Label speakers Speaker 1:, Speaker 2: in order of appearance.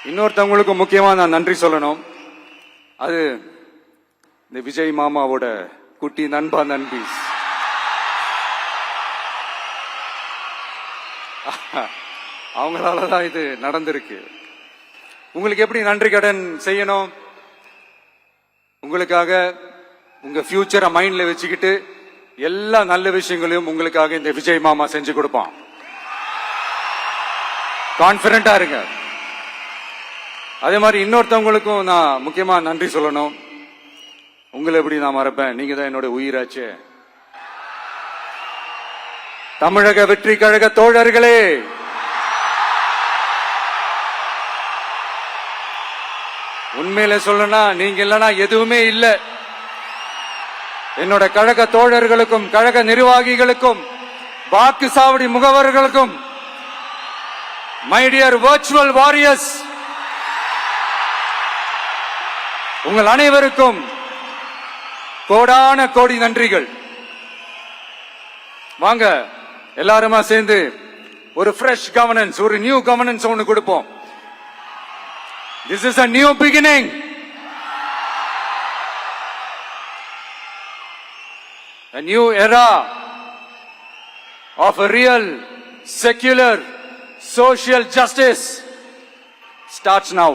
Speaker 1: இன்னொருத்தவங்களுக்கு முக்கியமா நான் நன்றி சொல்லணும். அது இந்த விஜய் மாமாவோட குட்டி நண்பா நண்பி. அவங்களாலதான் இது நடந்திருக்கு. உங்களுக்கு எப்படி நன்றி கடன் செய்யணும்? உங்களுக்காக உங்க ஃபியூச்சரை மைண்ட்ல வச்சுக்கிட்டு எல்லா நல்ல விஷயங்களையும் உங்களுக்காக இந்த விஜய் மாமா செஞ்சு கொடுப்பான். கான்பிடண்டா இருங்க. அதே மாதிரி இன்னொருத்தவங்களுக்கும் நான் முக்கியமா நன்றி சொல்லணும். உங்களை எப்படி நான் மறப்பேன்? நீங்க தான் என்னோட உயிராச்சு. தமிழக வெற்றி கழக தோழர்களே, உண்மையில சொல்லனா நீங்க இல்லனா எதுவுமே இல்ல. என்னோட கழக தோழர்களுக்கும் கழக நிர்வாகிகளுக்கும் வாக்கு சாவடி முகவர்களுக்கும் மை டியர் வர்ச்சுவல் வாரியர்ஸ், உங்கள் அனைவருக்கும் கோடான கோடி நன்றிகள். வாங்க எல்லாருமா சேர்ந்து ஒரு ஃப்ரெஷ் கவர்னன்ஸ், ஒரு நியூ கவர்னன்ஸ் ஒன்னு கொடுப்போம். This is a new beginning. A new era of a real secular social justice starts now.